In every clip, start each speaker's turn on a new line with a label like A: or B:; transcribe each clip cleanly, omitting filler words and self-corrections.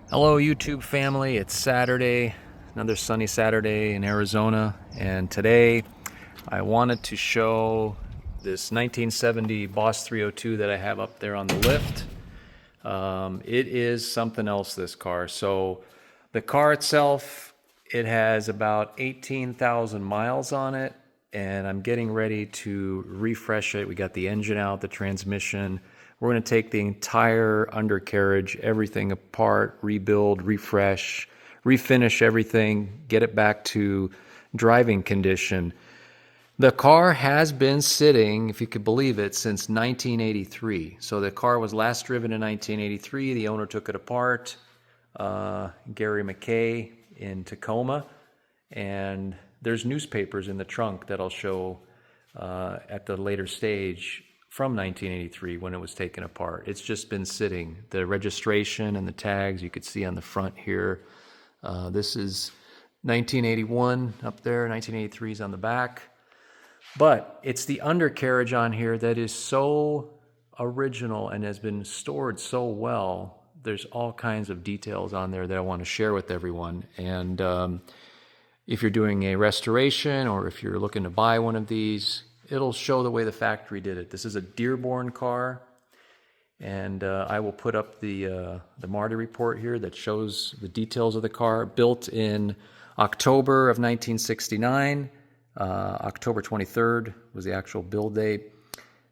A: Hello YouTube family, it's Saturday, another sunny Saturday in Arizona, and today I wanted to show this 1970 Boss 302 that I have up there on the lift. It is something else, this car. So the car itself, it has about 18,000 miles on it, and I'm getting ready to refresh it. We got the engine out, the transmission. We're going to take the entire undercarriage, everything apart, rebuild, refresh, refinish everything, get it back to driving condition. The car has been sitting, if you could believe it, since 1983. So the car was last driven in 1983. The owner took it apart, Gary McKay in Tacoma. And there's newspapers in the trunk that I'll show at the later stage from 1983 when it was taken apart. It's just been sitting. The registration and the tags you could see on the front here. This is 1981 up there, 1983 is on the back. But it's the undercarriage on here that is so original and has been stored so well. There's all kinds of details on there that I want to share with everyone. And if you're doing a restoration or if you're looking to buy one of these, it'll show the way the factory did it. This is a Dearborn car, and I will put up the Marty report here that shows the details of the car. Built in October of 1969. October 23rd was the actual build date.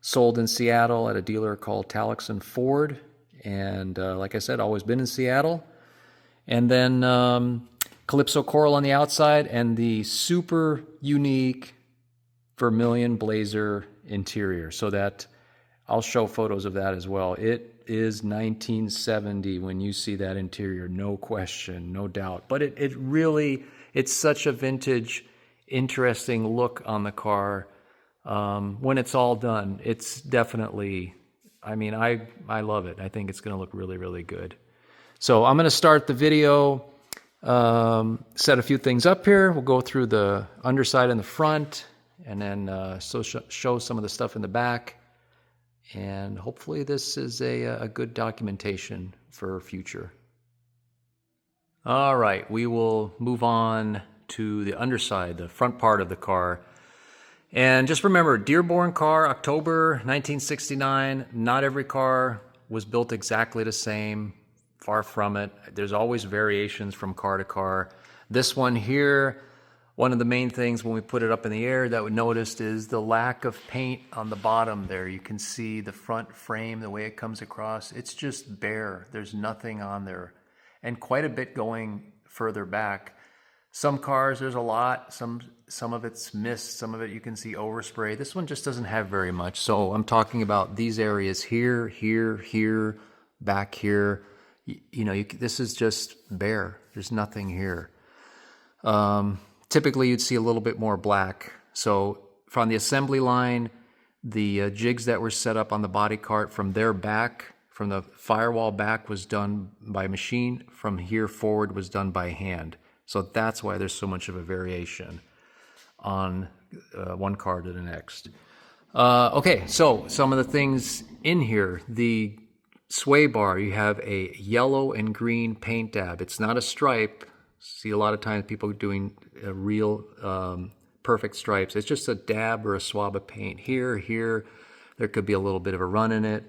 A: Sold in Seattle at a dealer called Talixon Ford, and like I said, always been in Seattle. And then Calypso Coral on the outside, and the super unique vermilion blazer interior, so that I'll show photos of that as well. It is 1970 when you see that interior, no question, no doubt. But it really, it's such a vintage, interesting look on the car. When it's all done, it's definitely, I mean, I love it. I think it's going to look really, really good. So I'm going to start the video, set a few things up here. We'll go through the underside and the front, and then show some of the stuff in the back. And hopefully this is a good documentation for future. All right, we will move on to the underside, the front part of the car. And just remember, Dearborn car, October 1969. Not every car was built exactly the same. Far from it. There's always variations from car to car. This one here, one of the main things when we put it up in the air that we noticed is the lack of paint on the bottom there. You can see the front frame, the way it comes across. It's just bare. There's nothing on there. And quite a bit going further back. Some cars, there's a lot. Some of it's missed. Some of it you can see overspray. This one just doesn't have very much. So I'm talking about these areas here, here, here, back here. You know, this is just bare. There's nothing here. Typically, you'd see a little bit more black. So from the assembly line, the jigs that were set up on the body cart from their back, from the firewall back, was done by machine. From here forward was done by hand. So that's why there's so much of a variation on one car to the next. Okay, so some of the things in here. The sway bar, you have a yellow and green paint dab. It's not a stripe. See a lot of times people doing real perfect stripes. It's just a dab or a swab of paint. Here, there could be a little bit of a run in it.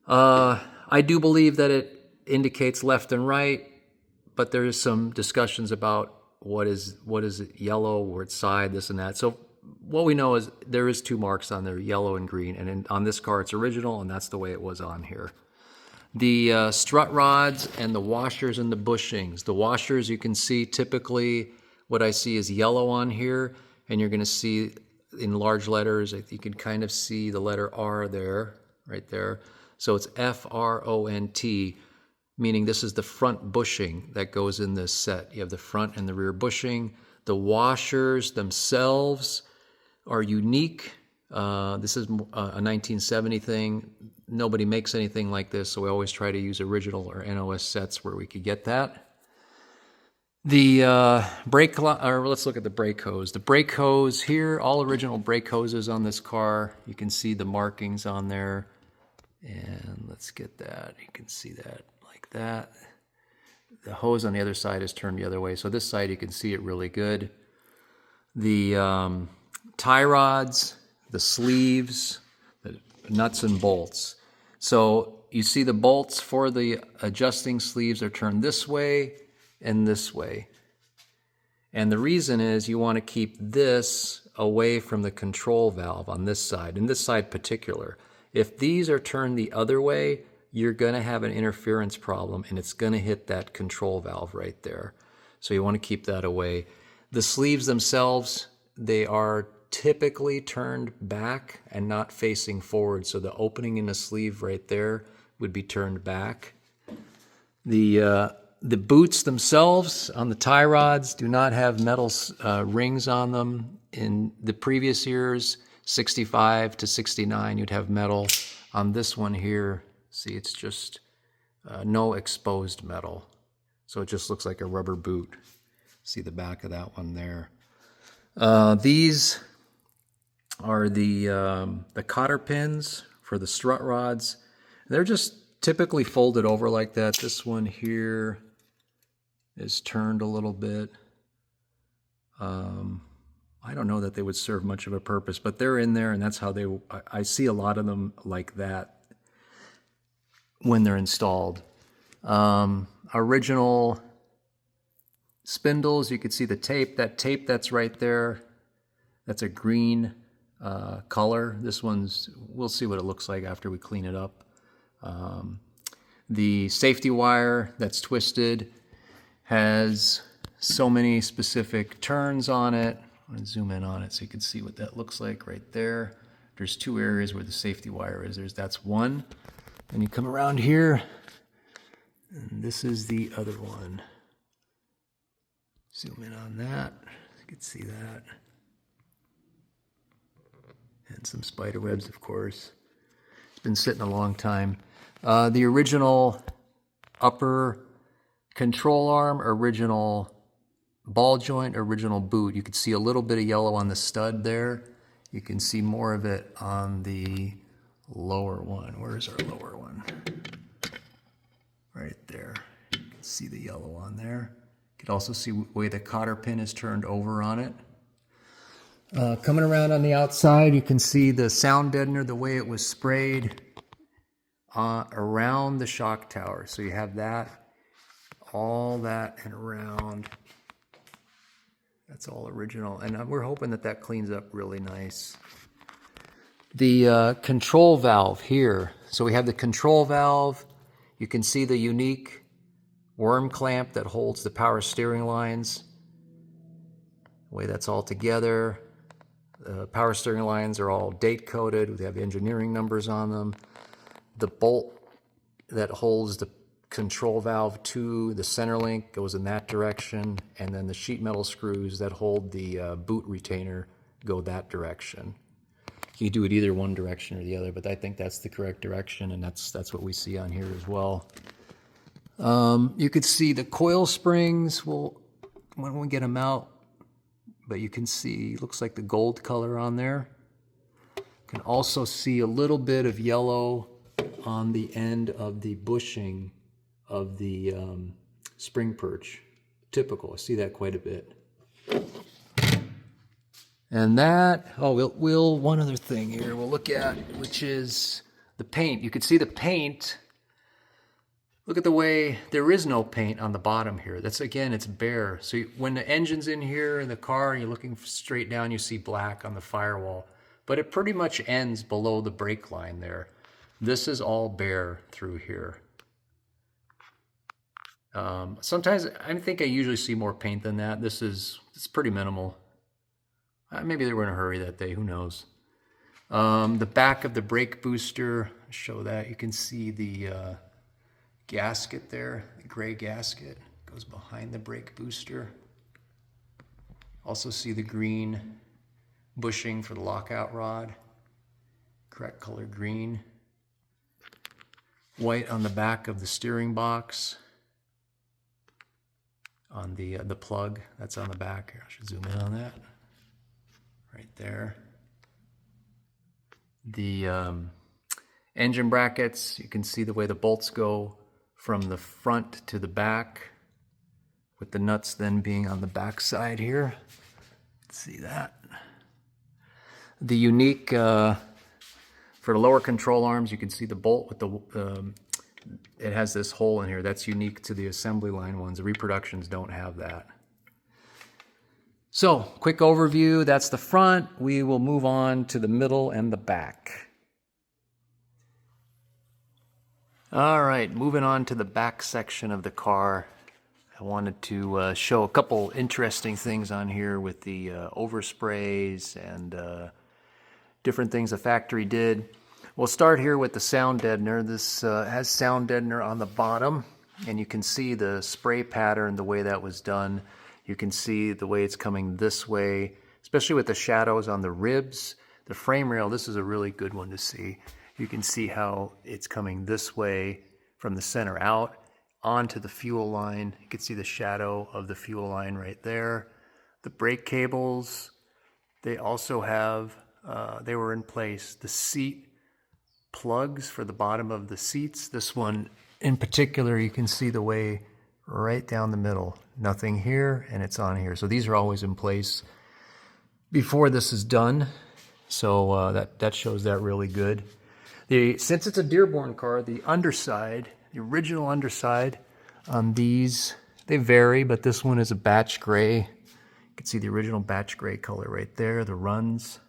A: I do believe that it indicates left and right, but there is some discussions about what is it yellow, or its side, this and that. So what we know is there is two marks on there, yellow and green, and on this car it's original, and that's the way it was on here. The strut rods and the washers and the bushings. The washers, you can see typically what I see is yellow on here, and you're going to see in large letters, you can kind of see the letter R there, right there. So it's F-R-O-N-T, meaning this is the front bushing that goes in this set. You have the front and the rear bushing. The washers themselves are unique. This is a 1970 thing. Nobody makes anything like this, so we always try to use original or NOS sets where we could get that. The brake, or let's look at the brake hose. The brake hose here, all original brake hoses on this car. You can see the markings on there. And let's get that. You can see that like that. The hose on the other side is turned the other way. So this side you can see it really good. The tie rods, the sleeves, the nuts and bolts. So you see the bolts for the adjusting sleeves are turned this way and this way. And the reason is you want to keep this away from the control valve on this side, and this side particular. If these are turned the other way, you're going to have an interference problem, and it's going to hit that control valve right there. So you want to keep that away. The sleeves themselves, they are typically turned back and not facing forward. So the opening in the sleeve right there would be turned back. The boots themselves on the tie rods do not have metal rings on them. In the previous years, 65 to 69, you'd have metal. On this one here, see, it's just no exposed metal. So it just looks like a rubber boot. See the back of that one there. These are the cotter pins for the strut rods. They're just typically folded over like that. This one here is turned a little bit. I don't know that they would serve much of a purpose, but they're in there, and that's how they, I see a lot of them like that when they're installed. Original spindles, you can see the tape. That tape that's right there, that's a green color. This one's, we'll see what it looks like after we clean it up. The safety wire that's twisted has so many specific turns on it. I'm going to zoom in on it so you can see what that looks like right there. There's two areas where the safety wire is. That's one. Then you come around here, and this is the other one. Zoom in on that. You can see that. And some spider webs, of course. It's been sitting a long time. The original upper control arm, original ball joint, original boot. You can see a little bit of yellow on the stud there. You can see more of it on the lower one. Where's our lower one? Right there. You can see the yellow on there. You can also see the way the cotter pin is turned over on it. Coming around on the outside, you can see the sound deadener, the way it was sprayed around the shock tower. So you have that, all that, and around. That's all original. And we're hoping that that cleans up really nice. The control valve here. So we have the control valve. You can see the unique worm clamp that holds the power steering lines. The way that's all together. The power steering lines are all date coded. We have engineering numbers on them. The bolt that holds the control valve to the center link goes in that direction, and then the sheet metal screws that hold the boot retainer go that direction. You do it either one direction or the other, but I think that's the correct direction, and that's what we see on here as well. You could see the coil springs when we get them out, but you can see, looks like the gold color on there. You can also see a little bit of yellow on the end of the bushing of the spring perch. Typical, I see that quite a bit. And that, we'll one other thing here we'll look at, which is the paint. You can see the paint. Look at the way there is no paint on the bottom here. That's, again, it's bare. So when the engine's in here in the car and you're looking straight down, you see black on the firewall. But it pretty much ends below the brake line there. This is all bare through here. Sometimes I think I usually see more paint than that. It's pretty minimal. Maybe they were in a hurry that day, who knows. The back of the brake booster, show that. You can see the gasket there, the gray gasket goes behind the brake booster. Also see the green bushing for the lockout rod, correct color green. White on the back of the steering box. On the plug that's on the back. Here, I should zoom in on that. Right there. The engine brackets, you can see the way the bolts go from the front to the back. with the nuts then being on the back side here. Let's see that. The unique, for the lower control arms, you can see the bolt with the, it has this hole in here. That's unique to the assembly line ones. The reproductions don't have that. So, quick overview, that's the front. We will move on to the middle and the back. All right, moving on to the back section of the car. I wanted to show a couple interesting things on here with the oversprays and different things the factory did. We'll start here with the sound deadener. This has sound deadener on the bottom, and you can see the spray pattern, the way that was done. You can see the way it's coming this way, especially with the shadows on the ribs. The frame rail, this is a really good one to see. You can see how it's coming this way from the center out onto the fuel line. You can see the shadow of the fuel line right there. The brake cables, they also have, they were in place. The seat plugs for the bottom of the seats. This one in particular, you can see the way right down the middle. Nothing here, and it's on here. So these are always in place before this is done. So that shows that really good. Since it's a Dearborn car, the underside, the original underside on these, they vary, but this one is a batch gray. You can see the original batch gray color right there, the runs.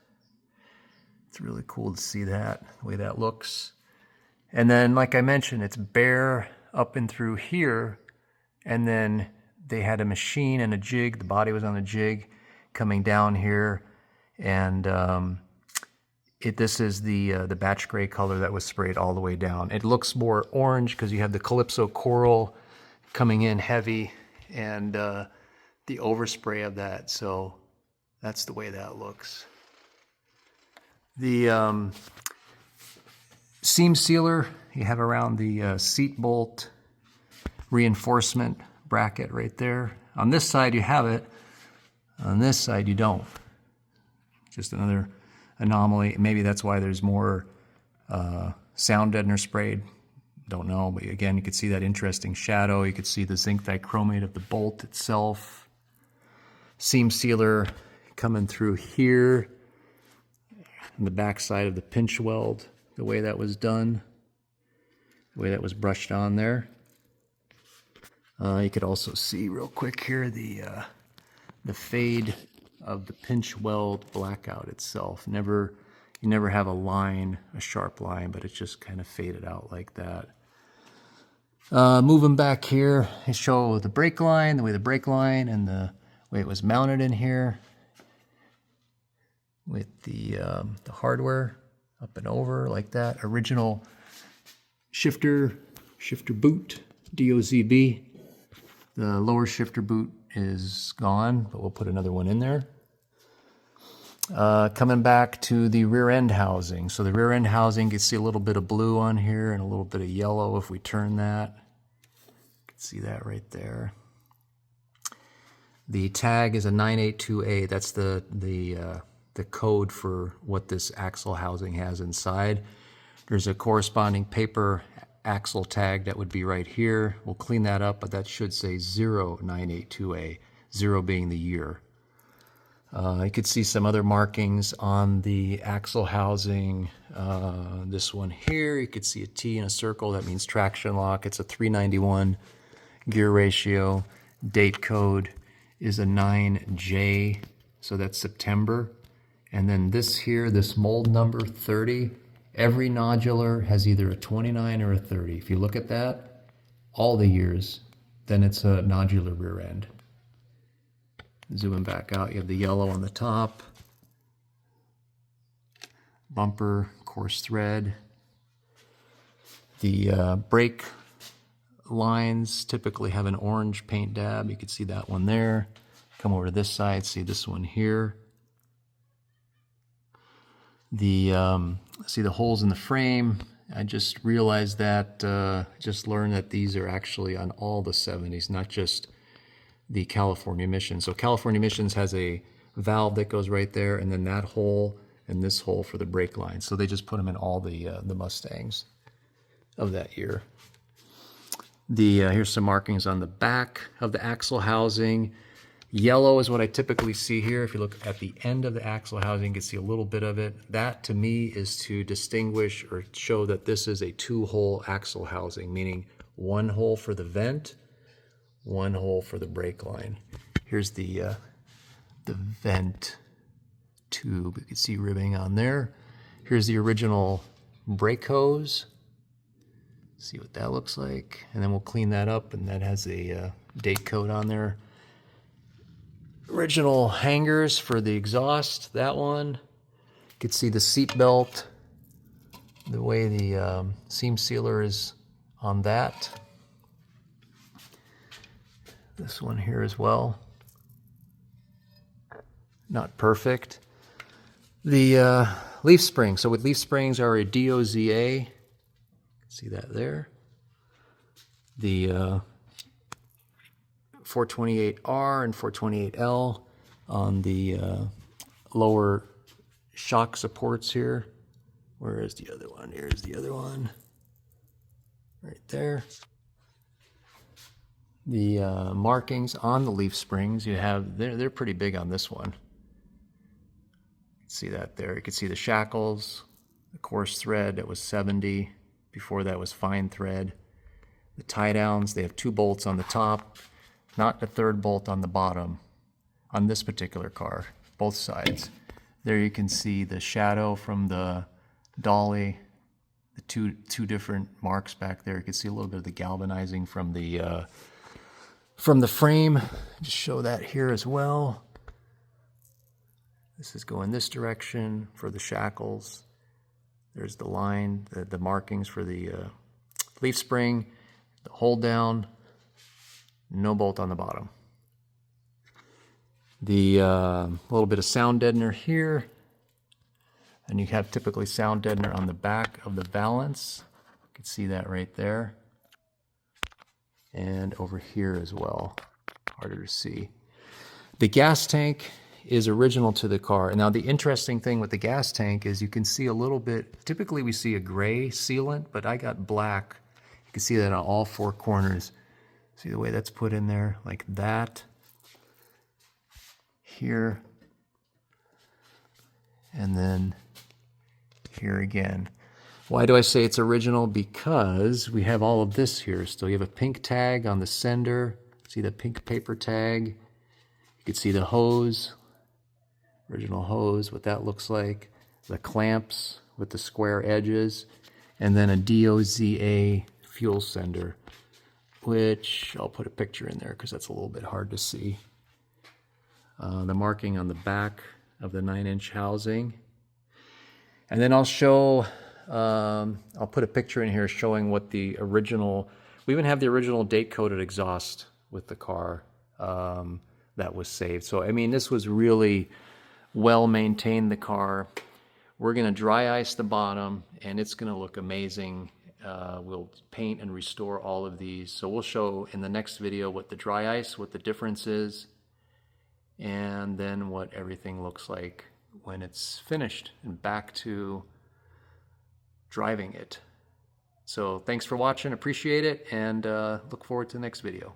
A: It's really cool to see that, the way that looks. And then, like I mentioned, it's bare up and through here, and then they had a machine and a jig. The body was on a jig coming down here, and this is the batch gray color that was sprayed all the way down. It looks more orange because you have the Calypso coral coming in heavy and the overspray of that. So that's the way that looks. The seam sealer you have around the seat bolt reinforcement bracket right there. On this side you have it. On this side you don't. Just another anomaly. Maybe that's why there's more sound deadener sprayed. Don't know, but again, you could see that interesting shadow. You could see the zinc dichromate of the bolt itself. Seam sealer coming through here. On the back side of the pinch weld, the way that was done, the way that was brushed on there. You could also see real quick here the fade of the pinch weld blackout itself. You never have a line, a sharp line, but it's just kind of faded out like that. Moving back here, I show the brake line, the way the brake line and the way it was mounted in here with the hardware up and over like that. Original shifter boot, DOZB. The lower shifter boot is gone, but we'll put another one in there. Coming back to the rear end housing. So the rear end housing, you can see a little bit of blue on here and a little bit of yellow if we turn that. You can see that right there. The tag is a 982A. That's the code for what this axle housing has inside. There's a corresponding paper axle tag that would be right here. We'll clean that up, but that should say 0982A, 0 being the year. You could see some other markings on the axle housing. This one here, you could see a T in a circle. That means traction lock. It's a 391 gear ratio. Date code is a 9J, so that's September. And then this here, this mold number 30, every nodular has either a 29 or a 30. If you look at that, all the years, then it's a nodular rear end. Zooming back out, you have the yellow on the top, bumper, coarse thread. The brake lines typically have an orange paint dab. You can see that one there. Come over to this side, see this one here. See the holes in the frame. I just realized that, just learned that these are actually on all the 70s, not just the California Mission. So California Missions has a valve that goes right there, and then that hole and this hole for the brake line. So they just put them in all the Mustangs of that year. Here's some markings on the back of the axle housing. Yellow is what I typically see here. If you look at the end of the axle housing, you can see a little bit of it. That to me is to distinguish or show that this is a 2-hole axle housing, meaning 1 hole for the vent, 1 hole for the brake line. Here's the vent tube. You can see ribbing on there. Here's the original brake hose. See what that looks like. And then we'll clean that up, and that has a date code on there. Original hangers for the exhaust, that one. You can see the seat belt, the way the seam sealer is on that. This one here as well. Not perfect. The leaf springs. So with leaf springs are a DOZA. See that there. The 428R and 428L on the lower shock supports here. Where is the other one? Here's the other one. Right there. The markings on the leaf springs, you have, they're pretty big on this one. See that there. You can see the shackles, the coarse thread that was 70. Before that was fine thread. The tie downs, they have 2 bolts on the top, not a 3rd bolt on the bottom on this particular car, both sides. There you can see the shadow from the dolly, the two different marks back there. You can see a little bit of the galvanizing from the frame. Just show that here as well. This is going this direction for the shackles. There's the line, the markings for the leaf spring, the hold down, no bolt on the bottom. The little bit of sound deadener here, and you have typically sound deadener on the back of the valance. You can see that right there. And over here as well, harder to see. The gas tank is original to the car. Now the interesting thing with the gas tank is you can see a little bit, typically we see a gray sealant, but I got black. You can see that on all 4 corners. See the way that's put in there, like that. Here. And then here again. Why do I say it's original? Because we have all of this here still. You have a pink tag on the sender. See the pink paper tag? You can see the hose. Original hose, what that looks like, the clamps with the square edges, and then a DOZA fuel sender, which I'll put a picture in there because that's a little bit hard to see. The marking on the back of the 9-inch housing. And then I'll show, I'll put a picture in here showing what the original, we even have the original date-coded exhaust with the car that was saved. So, I mean, this was really well maintained, the car. We're going to dry ice the bottom, and it's going to look amazing. We'll paint and restore all of these. So we'll show in the next video what the dry ice, what the difference is, and then what everything looks like when it's finished and back to driving it. So thanks for watching, appreciate it, and look forward to the next video.